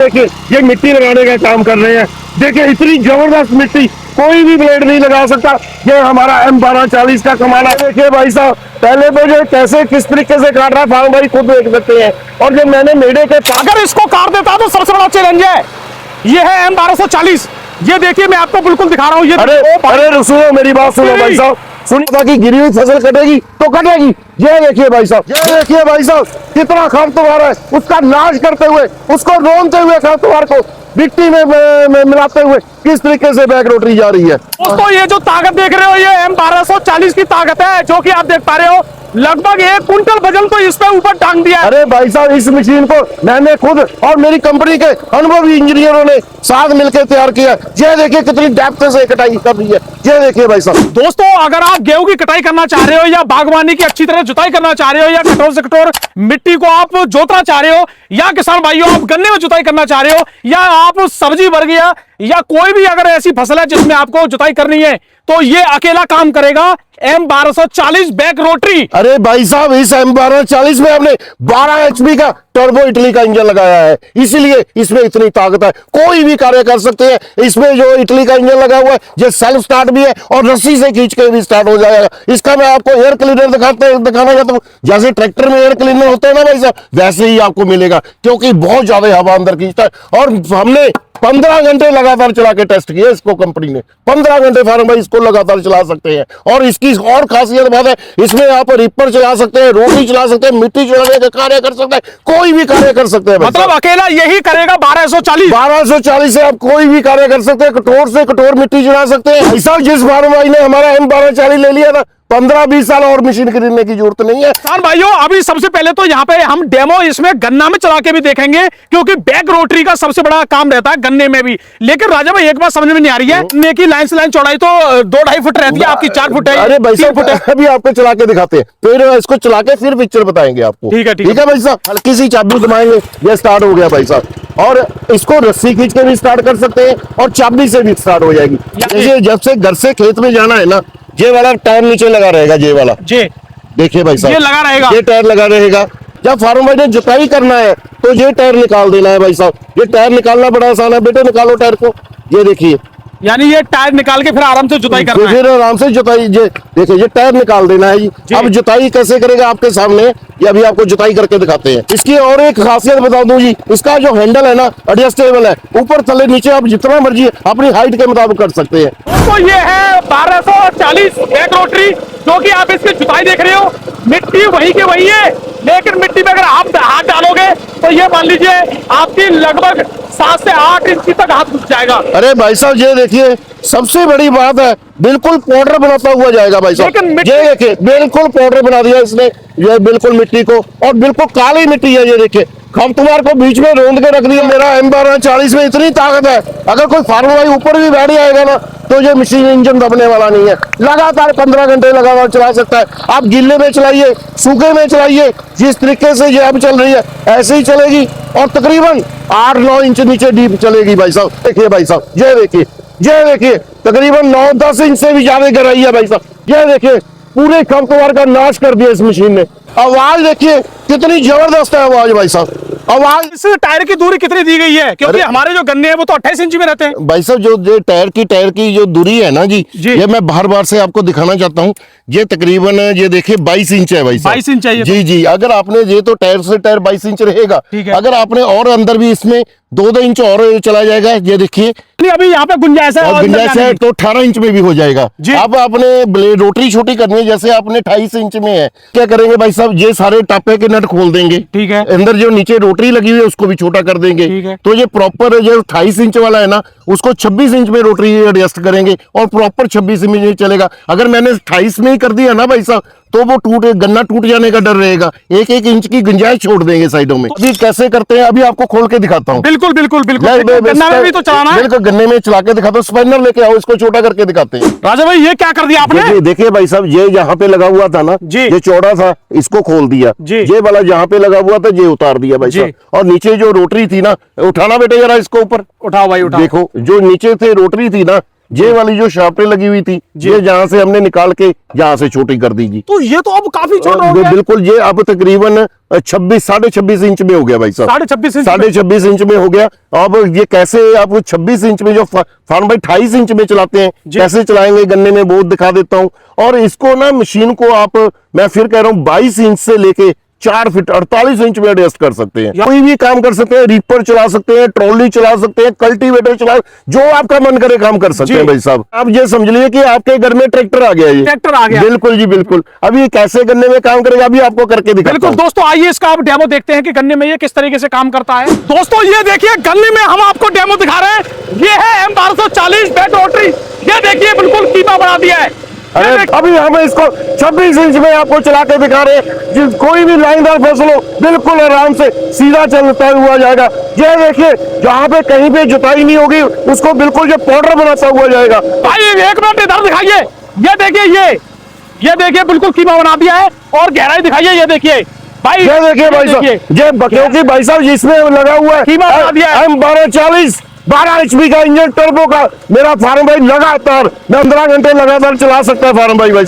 देखिए ये मिट्टी लगाने का काम कर रहे हैं। देखिए इतनी जबरदस्त मिट्टी कोई भी ब्लेड नहीं लगा सकता। ये हमारा M1240 का कमाल है। देखिए भाई साहब पहले तो जो कैसे किस तरीके से काट रहा है फारूक भाई खुद देख सकते हैं। और जब मैंने मेढ़े के अगर इसको काट देता तो सबसे बड़ा चैलेंज है। ये है M1240। ये देखिए मैं आपको बिल्कुल दिखा रहा हूँ। ये अरे सुनो मेरी बात सुनो भाई साहब। सुनिए था कि गिरी हुई फसल कटेगी तो कटेगी। ये देखिए भाई साहब, ये देखिए भाई साहब कितना खरपतवार है। उसका नाश करते हुए, उसको रोनते हुए खरपतवार को मिट्टी में मिलाते हुए किस तरीके से बैक रोटरी जा रही है। दोस्तों ये जो ताकत देख रहे हो ये M1240 की ताकत है, जो कि आप देख पा रहे हो लगभग 1 कुंटल वजन तो इस पे ऊपर टांग दिया। अरे भाई साहब इस मशीन को मैंने खुद और मेरी कंपनी के अनुभवी इंजीनियरों ने साथ मिलकर तैयार किया। ये देखिए कितनी डेप्थ से कटाई कर रही है। ये देखिए भाई साहब। दोस्तों अगर आप गेहूं की कटाई करना चाह रहे हो या बागवानी की अच्छी तरह जुताई करना चाह रहे हो या कठोर से कठोर मिट्टी को आप जोतना चाह रहे हो या किसान भाइयों आप गन्ने में जुताई करना चाह रहे हो या आप सब्जी वर्ग या कोई भी अगर ऐसी फसल है जिसमें आपको जुताई करनी है तो ये अकेला काम करेगा M1240 बैक रोटरी। अरे भाई साहब इस M1240 में हमने 12 HP का टर्बो इटली का इंजन लगाया है, इसीलिए इसमें इतनी ताकत है। कोई भी कार्य कर सकते हैं। इसमें जो इटली का इंजन लगा हुआ है ये सेल्फ स्टार्ट भी है और रस्सी से खींच के भी स्टार्ट हो जाएगा। इसका मैं आपको एयर क्लीनर दिखाना चाहता हूँ। जैसे ट्रैक्टर में एयर क्लीनर होते हैं ना भाई साहब, वैसे ही आपको मिलेगा, क्योंकि बहुत ज्यादा हवा अंदर खींचता है। और हमने 15 घंटे लगातार चला के टेस्ट किया इसको। कंपनी ने 15 घंटे फार्म भाई इसको लगातार चला सकते हैं। और इसकी और खासियत बात है, इसमें आप रिपर चला सकते हैं, रोटी चला सकते हैं, मिट्टी चलाने का कार्य कर सकते हैं, कोई भी कार्य कर सकते हैं। मतलब अकेला यही करेगा 1240 से आप कोई भी कार्य कर सकते हैं। कठोर से कठोर मिट्टी चला सकते हैं। ऐसा जिस फार्म भाई ने हमारा M1240 ले लिया था 15-20 साल और मशीन खरीदने की जरूरत नहीं है। किसान भाइयों अभी सबसे पहले तो यहाँ पे हम डेमो इसमें गन्ना में चला के भी देखेंगे, क्योंकि बैक रोटरी का सबसे बड़ा काम रहता है गन्ने में भी। लेकिन राजा भाई एक बात समझ में नहीं आ रही है, गन्ने की लाइन से लाइन चौड़ाई तो 2-2.5 फुट रहती है, आपकी 4 फुट है। अरे भाई साहब अभी आपको चला के दिखाते हैं, फिर इसको चला के फिर पिक्चर बताएंगे आपको। ठीक है भाई साहब। हल्की सी चाबी घुमाएंगे, ये स्टार्ट हो गया भाई साहब। और इसको रस्सी खींच के भी स्टार्ट कर सकते हैं और चाबी से भी स्टार्ट हो जाएगी। जैसे जब से घर से खेत में जाना है ना, ये वाला टायर नीचे लगा रहेगा। ये वाला जी देखिए भाई साहब, ये लगा रहेगा, ये टायर लगा रहेगा। जब फार्म भाई ने जुताई करना है तो ये टायर निकाल देना है भाई साहब। ये टायर निकालना बड़ा आसान है। बेटे निकालो टायर को। ये देखिए, यानी ये टायर निकाल के फिर आराम से जुताई करना है। फिर आराम से जुताई। ये देखिए ये टायर निकाल देना है जी। अब जुताई कैसे करेगा आपके सामने, ये अभी आपको जुताई करके दिखाते हैं। इसकी और एक खासियत बता दूं जी, इसका जो हैंडल है ना एडजस्टेबल है, ऊपर थले नीचे आप जितना मर्जी अपनी हाइट के मुताबिक कर सकते हैं। तो ये है 1240 बैक रोटरी, जो कि आप इसकी जुताई देख रहे हो। मिट्टी वही के वही है, लेकिन मिट्टी में अगर आप हाथ डालोगे तो ये मान लीजिए आपकी लगभग 7 से 8 इंच तक हाथ घुस जाएगा। अरे भाई साहब ये देखिए सबसे बड़ी बात है, बिल्कुल पाउडर बनाता हुआ जाएगा भाई साहब। ये देखिए बिल्कुल पाउडर बना दिया इसने, ये बिल्कुल मिट्टी को, और बिल्कुल काली मिट्टी है। ये देखिए खरपतवार को बीच में रोंद के रख दिया। मेरा M1240 में इतनी ताकत है, अगर कोई फार्म भाई ऊपर भी बैठ जाएगा ना तो ये मशीन इंजन दबने वाला नहीं है। लगातार 15 घंटे लगातार चला सकता है। आप गिल्ले में चलाइए, सूखे में चलाइए, जिस तरीके से ये अब चल रही है ऐसे ही चलेगी। और तकरीबन 8-9 इंच नीचे डीप चलेगी भाई साहब। देखिए भाई साहब, ये देखिए, ये देखिए तकरीबन 9-10 इंच से भी ज्यादा गहराई है भाई साहब। ये देखिए पूरे खरपतवार का नाश कर दिया इस मशीन ने। आवाज देखिए कितनी जबरदस्त है आवाज भाई साहब। आवाज। इस टायर की दूरी कितनी दी गई है, क्योंकि हमारे जो गन्ने हैं वो तो 28 इंच में रहते हैं भाई साहब। जो टायर की जो दूरी है ना जी, ये मैं बार से आपको दिखाना चाहता हूँ। ये तकरीबन ये देखिए 22 इंच है भाई साहब। 22 इंच है जी जी। अगर आपने ये तो टायर से टायर 22 इंच रहेगा, अगर आपने और अंदर भी इसमें 2-2 इंच और चला जाएगा। ये देखिए अभी यहाँ पे गुंजाइश है तो 18 इंच में भी हो जाएगा। अब आपने ब्लेड रोटरी छोटी करनी है, जैसे आपने 28 इंच में है, क्या करेंगे भाई साहब, ये सारे टापे के नट खोल देंगे। ठीक है। अंदर जो नीचे रोटरी लगी हुई है उसको भी छोटा कर देंगे। तो ये प्रॉपर जो 28 इंच वाला है ना, उसको 26 इंच में रोटरी एडजस्ट करेंगे और प्रॉपर 26 इंच में चलेगा। अगर मैंने 28 में ही कर दिया ना भाई साहब, तो वो गन्ना टूट जाने का डर रहेगा। 1-1 इंच की गुंजाइश छोड़ देंगे साइडों में। अभी कैसे करते हैं अभी आपको खोल के दिखाता हूँ। बिल्कुल गन्ना में भी तो चलाना है। बिल्कुल गन्ने में चला के दिखाता हूँ। स्पाइनर लेके आओ, इसको छोटा करके दिखाते हैं। राजा भाई ये क्या कर दिया आपने? देखिए भाई साहब, ये यहाँ पे लगा हुआ था ना, ये चौड़ा था, इसको खोल दिया। ये वाला जहाँ पे लगा हुआ था ये उतार दिया भाई साहब। और नीचे जो रोटरी थी ना, उठाना बेटे जरा इसको ऊपर उठाओ भाई उठाओ। देखो जो नीचे थे रोटरी थी ना, ये वाली जो शाफ्टें लगी हुई थी, ये जहाँ से हमने निकाल के यहाँ से छोटी कर दी जी। तो ये तो अब काफी छोटा हो गया। बिल्कुल, ये अब तकरीबन 26-26.5 इंच में हो गया भाई साहब। 26.5 इंच में हो गया। अब ये कैसे आप 26 इंच में जो फार्म भाई 28 इंच में चलाते हैं, कैसे चलाएंगे गन्ने में बहुत दिखा देता हूँ। और इसको ना मशीन को आप, मैं फिर कह रहा हूँ, 22 इंच से लेके 4 फीट 48 इंच में एडजस्ट कर सकते हैं। कोई भी काम कर सकते हैं, रीपर चला सकते हैं, ट्रॉली चला सकते हैं, कल्टीवेटर चला, जो आपका मन करे काम कर सकते हैं भाई साहब। आप ये समझ लीजिए कि आपके घर में ट्रैक्टर आ गया। ये ट्रैक्टर आ गया, बिल्कुल जी बिल्कुल। अभी कैसे गन्ने में काम करेगा अभी आपको करके दिखाता हूं। बिल्कुल दोस्तों, आइए इसका आप डेमो देखते हैं कि गन्ने में ये किस तरीके से काम करता है। दोस्तों ये देखिए, गन्ने में हम आपको डेमो दिखा रहे हैं। ये है M1240 बेड रोटरी। ये देखिए बिल्कुल कीमा बना दिया है। अरे अभी हम इसको 26 इंच में आपको चला के दिखा रहे हैं। कोई भी लाइनदार फसल हो बिल्कुल आराम से सीधा चलता हुआ जाएगा। ये देखिए, जहाँ पे कहीं पे जुताई नहीं होगी उसको बिल्कुल ये पाउडर बनाता हुआ जाएगा। भाई एक मिनट इधर दिखाइए। ये देखिए, ये देखिए बिल्कुल कीमा बना दिया है। और गहराई दिखाइए, ये देखिए भाई, ये देखिए भाई साहब, ये क्योंकि भाई साहब जिसमें लगा हुआ है कीमा बना दिया है। M1240 12 HP का इंजन टर्बो का मेरा फार्म भाई लगातार 15 घंटे लगातार चला सकता है फार्म भाई भाई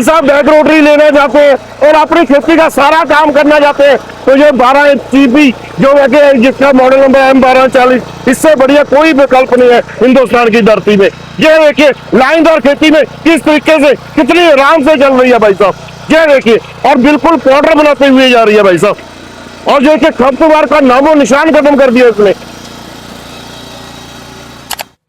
साहब बैक रोटरी लेना चाहते हैं और अपनी खेती का सारा काम करना चाहते हैं तो ये 12 HP जो है जिसका मॉडल नंबर M1240, इससे बढ़िया कोई विकल्प नहीं है हिंदुस्तान की धरती में। ये देखिए लाइनदार खेती में किस तरीके से कितनी आराम से चल रही है भाई साहब। ये देखिए, और बिल्कुल पाउडर बनाते हुए जा रही है भाई साहब। और देखिए खरपतवार का नामो निशान खत्म कर दिया इसने।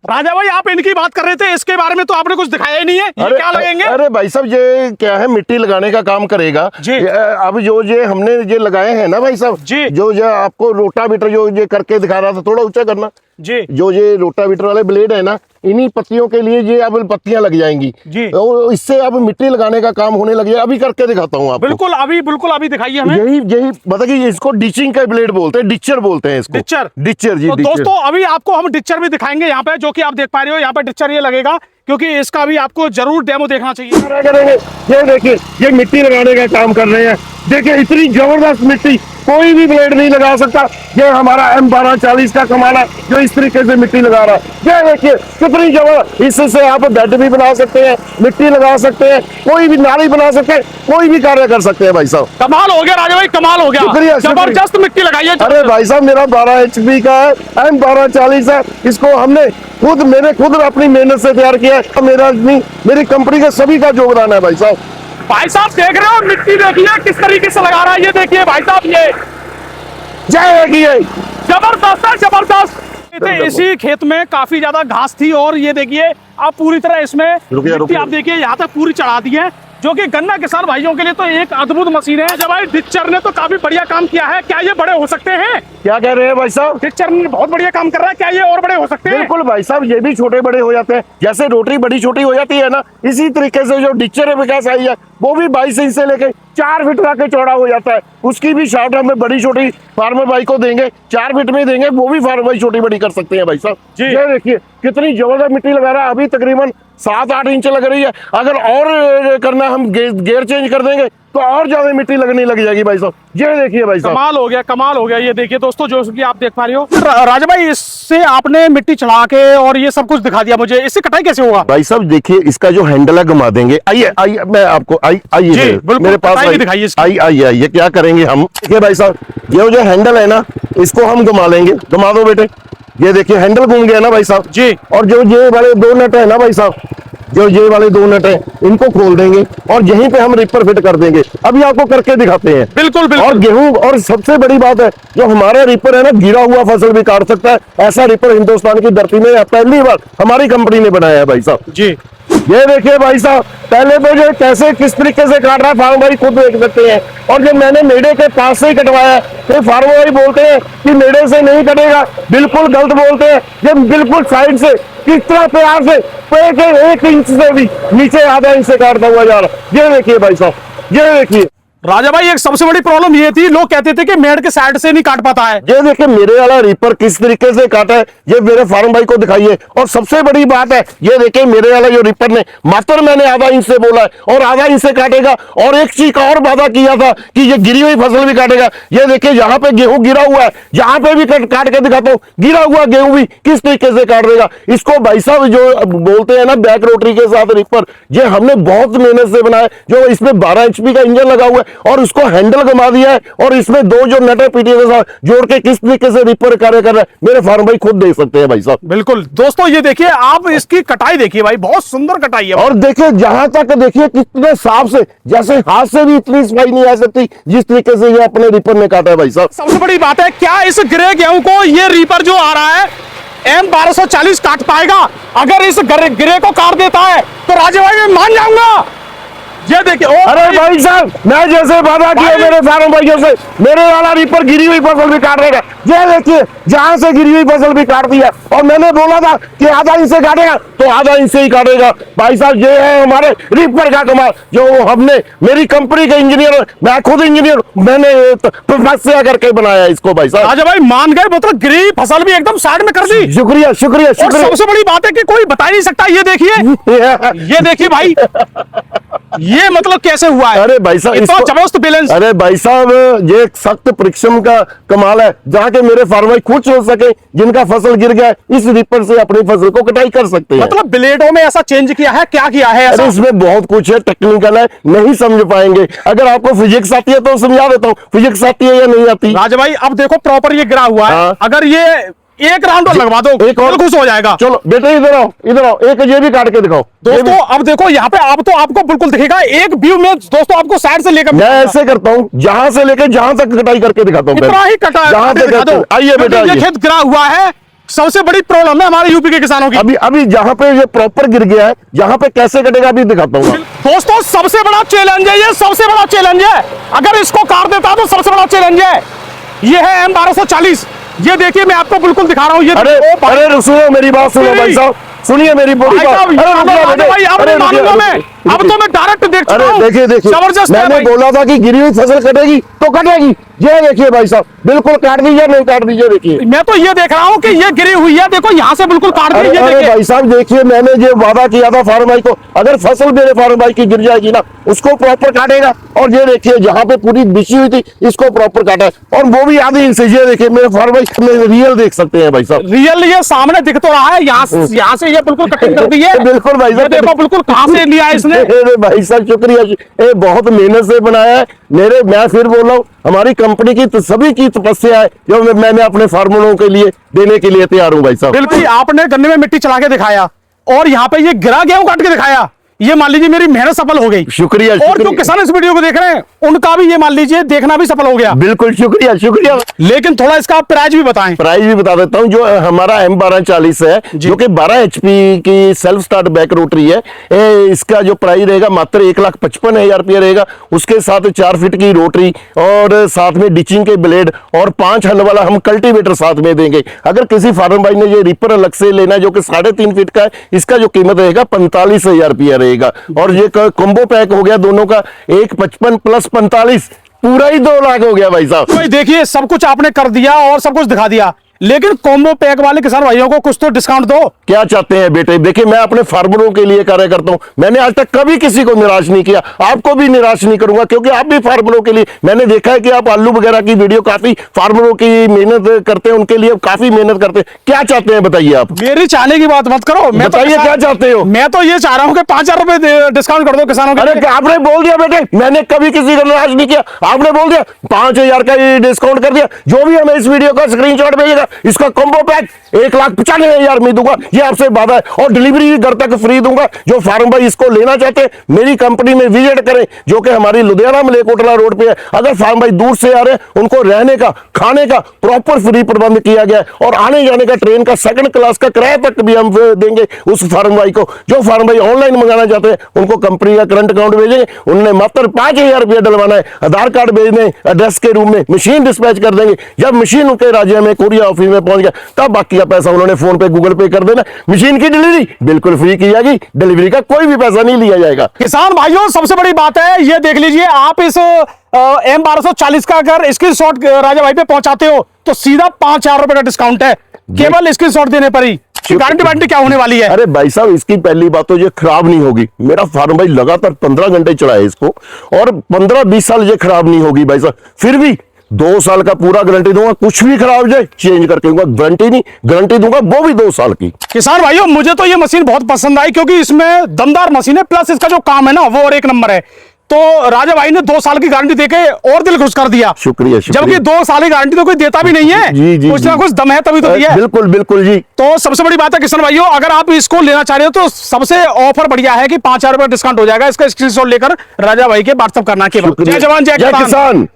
राजा भाई आप इनकी बात कर रहे थे, इसके बारे में तो आपने कुछ दिखाया ही नहीं है। ये क्या लगेंगे? अरे भाई साहब, ये क्या है, मिट्टी लगाने का काम करेगा जी। अब जो ये हमने ये लगाए हैं ना भाई साहब जी, जो आपको रोटावेटर जो ये करके दिखा रहा था, थोड़ा ऊंचा करना जी। जो ये रोटावेटर वाले ब्लेड है ना, इन्हीं पत्तियों के लिए ये अब पत्तियां लग जाएंगी जी। तो इससे अब मिट्टी लगाने का काम होने लगे। अभी करके दिखाता हूँ आपको। बिल्कुल अभी दिखाइए हमें। यही बताइए, इसको डिचिंग का ब्लेड बोलते हैं, डिचर बोलते हैं इसको। डिचर जी। तो दोस्तों अभी आपको हम डिचर भी दिखाएंगे यहाँ पे, जो कि आप देख पा रहे हो यहाँ पे डिचर ये लगेगा, क्योंकि इसका भी आपको जरूर डेमो देखना चाहिए। ये देखिए, ये मिट्टी लगाने का काम कर रहे हैं। देखिए इतनी जबरदस्त मिट्टी कोई भी ब्लेड नहीं लगा सकता। ये हमारा M1240 का कमाल है जो इस तरीके से मिट्टी लगा रहा है। ये देखिए कितनी जबरदस्त, इससे आप बेड भी बना सकते हैं, मिट्टी लगा सकते हैं, कोई भी नाली बना सकते हैं, कोई भी कार्य कर सकते हैं भाई साहब। कमाल हो गया राजा भाई, कमाल हो गया। शुक्रिया, जबरदस्त मिट्टी लगाई है। अरे भाई साहब, मेरा 12 HP का है, M1240 है। इसको मैंने खुद अपनी मेहनत से तैयार किया है। मेरी कंपनी का सभी का योगदान है भाई साहब। भाई साहब देख रहे हो, मिट्टी देखिए किस तरीके से लगा रहा है। ये देखिए भाई साहब, ये जबरदस्त है, जबरदस्त। इसी खेत में काफी ज्यादा घास थी और ये देखिए आप पूरी तरह इसमें मिट्टी आप देखिए यहाँ तक पूरी चढ़ा दी है, जो कि गन्ना किसान भाइयों के लिए तो एक अद्भुत मशीन है। जब भाई डिचर ने तो काफी बढ़िया काम किया है। क्या ये बड़े हो सकते हैं? क्या कह रहे हैं भाई साहब? डिचर ने बहुत बढ़िया काम कर रहा है, क्या ये और बड़े हो सकते हैं? बिल्कुल भाई साहब, ये भी छोटे बड़े हो जाते हैं। जैसे रोटरी बड़ी छोटी हो जाती है ना, इसी तरीके से जो डिचर है विकास आई है, वो भी 22 इंच से लेके 4 फीट तक चौड़ा हो जाता है। उसकी भी शाफ्ट हमें बड़ी छोटी फार्मर भाई को देंगे, 4 फीट में देंगे, वो भी फार्मर भाई छोटी बड़ी कर सकते हैं भाई साहब। ये देखिए कितनी जबरदस्त मिट्टी लगा रहा है। अभी तकरीबन 7-8 इंच लग रही है। अगर और करना, हम गेयर चेंज कर देंगे तो और ज्यादा मिट्टी लगने लग जाएगी भाई साहब। ये देखिए भाई साहब, कमाल हो गया, कमाल हो गया। ये देखिए दोस्तों, जो कि आप देख पा रहे हो। राजा भाई, इससे आपने मिट्टी चढ़ा के और ये सब कुछ दिखा दिया मुझे, इससे कटाई कैसे होगा? भाई साहब देखिए, इसका जो हैंडल है घुमा देंगे। आइए मैं आपको आइए मेरे पास आइए। क्या करेंगे हम, देखिए भाई साहब, ये जो हैंडल है ना, इसको हम घुमा लेंगे। घुमा दो बेटे। ये देखिए हैंडल घूम गया ना भाई साहब जी। और जो ये वाले 2 नट है ना भाई साहब, जो ये वाले 2 नट हैं, इनको खोल देंगे और यहीं पे हम रिपर फिट कर देंगे। अभी आपको करके दिखाते हैं। बिल्कुल। और गेहूं, और सबसे बड़ी बात है, जो हमारा रिपर है ना, गिरा हुआ फसल भी काट सकता है। ऐसा रिपर हिंदुस्तान की धरती में पहली बार हमारी कंपनी ने बनाया है भाई साहब जी। ये देखिए भाई साहब, पहले तो जो कैसे किस तरीके से काट रहा है फार्म भाई खुद देख सकते हैं। और जब मैंने मेढ़े के पास से ही कटवाया, तो फार्मर भाई बोलते हैं कि मेढ़े से नहीं कटेगा, बिल्कुल गलत बोलते हैं। जब बिल्कुल साइड से किस तरह प्यार से 1 इंच से भी नीचे आधा इंच से काटता हुआ जा रहा है। ये देखिए भाई साहब, ये देखिए। राजा भाई एक सबसे बड़ी प्रॉब्लम ये थी, लोग कहते थे कि मेड के साइड से नहीं काट पाता है। ये देखिए मेरे वाला रीपर किस तरीके से काटा है, ये मेरे फार्म भाई को दिखाइए। और सबसे बड़ी बात है, ये देखिए मेरे वाला जो रीपर ने मात्र मैंने आधा इंच से बोला है और आधा इंच से काटेगा। और एक चीज का और वादा किया था कि ये गिरी हुई फसल भी काटेगा। ये देखिए यहाँ पे गेहूं गिरा हुआ है, यहाँ पे भी काट के दिखाता हूँ, गिरा हुआ गेहूं भी किस तरीके से काट देगा। इसको भाई साहब जो बोलते हैं ना बैक रोटरी के साथ रीपर, ये हमने बहुत मेहनत से बनाया। जो इसमें 12 HP का इंजन लगा हुआ है और उसको हैंडल घुमा दिया है और इसमें दो जो नट है पीटीए के साथ जोड़ के किस तरीके से रीपर कार्य कर रहा है, मेरे फार्म भाई खुद देख सकते हैं भाई साहब। बिल्कुल दोस्तों, ये देखिए आप इसकी कटाई देखिए भाई, बहुत सुंदर कटाई है। और देखिए जहां तक देखिए कितने साफ से, जैसे हाथ से भी इतनी सफाई नहीं आ सकती जिस तरीके से ये अपने रीपर ने काटा है भाई साहब। सबसे बड़ी बात है, क्या इस ग्रे गेहूं को ये रीपर जो आ रहा है M1240 काट पाएगा? अगर इस ग्रे को काट देता है तो राजे भाई मैं मान जाऊंगा। ये देखिए, अरे भाई साहब, मैं जैसे वादा किया मेरे फार्म भाइयों से, मेरे वाला रीपर गिरी हुई फसल भी काट देगा। ये देखिए जहां से गिरी हुई फसल भी काट दी है और मैंने बोला था कि आधा इंच से काटेगा तो आधा इंच से ही काटेगा। भाई साहब ये है हमारे रीपर का कमाल, जो हमने मेरी कंपनी के इंजीनियर, मैं खुद इंजीनियर, मैंने तपस्या करके बनाया इसको भाई साहब। राजा भाई मान गए, मतलब गिरी फसल भी एकदम साइड में कर दी। शुक्रिया शुक्रिया और शुक्रिया। सबसे बड़ी बात है कि कोई बता ही नहीं सकता। ये देखिए, ये देखिए भाई, ये मतलब कैसे हुआ है? अरे भाई साहब इतना जबरदस्त बैलेंस। अरे भाई साहब ये एक सख्त परिश्रम का कमाल है, जहाँ के मेरे फार्म भाई खुश हो सके जिनका फसल गिर गया है, इस रीपर से अपनी फसल को कटाई कर सकते हैं। मतलब ब्लेडों में ऐसा चेंज किया है, क्या किया है ऐसा? अरे इसमें बहुत कुछ है, टेक्निकल है, नहीं समझ पाएंगे। अगर आपको फिजिक्स आती है तो समझा देता हूँ, फिजिक्स आती है या नहीं आती। राजा भाई अब देखो प्रॉपर ये गिरा हुआ है। हाँ। अगर ये एक राउंड और लगवा दो, एक और खुश हो जाएगा। चलो बेटे इधर आओ, इधर आओ, एक ये भी काट के दिखाओ दोस्तों अब देखो यहाँ पे, अब तो आपको बिल्कुल दिखेगा एक व्यू में। दोस्तों आपको साइड से लेकर, मैं ऐसे करता हूँ, जहां से लेकर जहां तक कटाई करके दिखाता हूँ। इतना ही कटा जहां से दिखा दो। आइए बेटा, ये आइए। खेत गिरा हुआ है, सबसे बड़ी प्रॉब्लम है हमारे यूपी के किसानों की। अभी अभी जहां पे ये प्रॉपर गिर गया है, जहां पे कैसे कटेगा अभी दिखाता हूँ। दोस्तों सबसे बड़ा चैलेंज है ये, सबसे बड़ा चैलेंज है। अगर इसको काट देता तो सबसे बड़ा चैलेंज है। ये है M1240। ये देखिए मैं आपको बिल्कुल दिखा रहा हूँ। ये अरे सुनो मेरी बात, सुनो भाई साहब, सुनिए मेरी पूरी बात। भाई अब नहीं मानूंगा मैं, अब तो मैं डायरेक्ट देख चुका हूं। देखिए देखिए, जबरदस्त है मैंने भाई। बोला था कि गिरी हुई फसल कटेगी तो कटेगी। ये देखिए भाई साहब, बिल्कुल काट दीजिए, नहीं काट दीजिए। देखिए मैं तो ये देख रहा हूँ कि ये गिरी हुई है, देखो यहाँ से बिल्कुल काट दी। अरे भाई साहब देखिए, मैंने जो वादा किया था फार्म भाई को, अगर फसल मेरे फार्म भाई की गिर जाएगी ना, उसको प्रॉपर काटेगा। और ये देखिए जहाँ पे पूरी बिछी हुई थी, इसको प्रॉपर काटा है, और वो भी आधी इंच से। ये देखिए मेरे फार्म भाई रियल देख सकते हैं भाई साहब, रियल ये सामने दिख तो रहा है। यहाँ से ये बिल्कुल कटिंग कर दी है। बिल्कुल भाई साहब, देखो बिल्कुल कहाँ से लिया है इसने। अरे भाई साहब शुक्रिया, ये बहुत मेहनत से बनाया है। मैं फिर बोल रहा हूँ, हमारी कंपनी की सभी की तपस्या है जो मैंने अपने फार्मरों के लिए देने के लिए तैयार हूँ भाई साहब। बिल्कुल आपने गन्ने में मिट्टी चला के दिखाया और यहाँ पे ये गिरा गेहूं काट के दिखाया। ये मान लीजिए मेरी मेहनत सफल हो गई। शुक्रिया। और जो किसान इस वीडियो को देख रहे हैं उनका भी ये मान लीजिए देखना भी सफल हो गया। बिल्कुल शुक्रिया शुक्रिया। लेकिन थोड़ा इसका प्राइस भी बताएं। प्राइस भी बता देता हूँ। जो हमारा M1240 है, जो कि 12 HP की सेल्फ स्टार्ट बैक रोटरी है, इसका जो प्राइस रहेगा मात्र 1,55,000 रुपया रहेगा। उसके साथ 4 फीट की रोटरी और साथ में डिचिंग के ब्लेड और 5 हल वाला हम कल्टीवेटर साथ में देंगे। अगर किसी फार्म भाई ने ये रीपर अलग से लेना है जो कि 3.5 फीट का है, इसका जो कीमत रहेगा 45,000 रुपया रहेगा। और ये कॉम्बो पैक हो गया दोनों का, 1,55 प्लस 45, पूरा ही 2 लाख हो गया भाई साहब। भाई देखिए सब कुछ आपने कर दिया और सब कुछ दिखा दिया, लेकिन कॉम्बो पैक वाले किसान भाइयों को कुछ तो डिस्काउंट दो। क्या चाहते हैं बेटे? देखिए मैं अपने फार्मरों के लिए कार्य करता हूं। मैंने आज तक कभी किसी को निराश नहीं किया, आपको भी निराश नहीं करूंगा, क्योंकि आप भी फार्मरों के लिए, मैंने देखा है कि आप आलू वगैरह की वीडियो काफी फार्मरों की मेहनत करते हैं, उनके लिए काफी मेहनत करते हैं। क्या चाहते हैं बताइए आप? मेरी चाहने की बात मत करो, मैं बताइए क्या चाहते हो? मैं तो ये चाह रहा हूँ कि 5,000 रुपए डिस्काउंट कर दो किसानों के। अरे आपने बोल दिया बेटे, मैंने कभी किसी को निराश नहीं किया। आपने बोल दिया 5,000 का डिस्काउंट कर दिया। जो भी हमें इस वीडियो का स्क्रीनशॉट भेजेगा, इसका कॉम्बो पैक 1,95,000 में दूंगा, ये आपसे वादा है। और डिलीवरी भी घर तक फ्री दूंगा। जो फार्म भाई इसको लेना चाहते हैं मेरी कंपनी में विजिट करें, जो कि हमारी लुधियाना मलेरकोटला रोड पे है। अगर फार्म भाई दूर से आ रहे हैं, उनको रहने का खाने का प्रॉपर फ्री प्रबंध किया गया है, और आने जाने का ट्रेन का 2nd क्लास का किराया तक भी हम देंगे उस फार्म भाई को। जो फार्म भाई ऑनलाइन मंगाना चाहते हैं उनको कंपनी का करंट अकाउंट भेजेंगे, उन्होंने मात्र 5,000 रुपया डलवाना है, आधार कार्ड भेज दें, एड्रेस के रूप में मशीन डिस्पैच कर देंगे। जब मशीन उनके राज्य में कोरिया ऑफिस फ्री में पहुंच गया, तब बाकी का पैसा उन्होंने फोन पे गूगल पे कर देना। मशीन की डिलीवरी बिल्कुल फ्री की जाएगी, डिलीवरी का कोई भी पैसा नहीं लिया जाएगा। किसान भाइयों सबसे बड़ी बात है ये देख लीजिए, आप इस M1240 का अगर स्क्रीनशॉट राजा भाई पे पहुंचाते हो तो सीधा 5,000 रुपए का डिस्काउंट है केवल स्क्रीनशॉट देने पर ही। गारंटी वारंटी क्या होने वाली है? अरे भाई साहब, इसकी पहली बात तो ये खराब नहीं होगी। मेरा फार्म भाई लगातार 15 घंटे चला है इसको, और 15-20 साल ये खराब नहीं होगी भाई साहब। फिर भी 2 साल का पूरा गारंटी दूंगा, कुछ भी खराब हो जाए चेंज करके दूंगा, गारंटी नहीं, गारंटी दूंगा वो भी 2 साल की। किसान भाइयों मुझे तो ये मशीन बहुत पसंद आई, क्योंकि इसमें दमदार मशीन है, प्लस इसका जो काम है ना वो और एक नंबर है। तो राजा भाई ने 2 साल की गारंटी देके और दिल खुश कर दिया। शुक्रिया, जबकि 2 साल की गारंटी तो कोई देता भी नहीं है। जी जी, कुछ ना कुछ दम है तभी तो दिया है। बिल्कुल बिल्कुल जी। तो सबसे बड़ी बात है किसान भाइयों, अगर आप इसको लेना चाह रहे हो तो सबसे ऑफर बढ़िया है कि 5,000 रुपए डिस्काउंट हो जाएगा। इसका स्क्रीनशॉट लेकर राजा भाई के व्हाट्सएप करना। के बाद जय जवान जय किसान।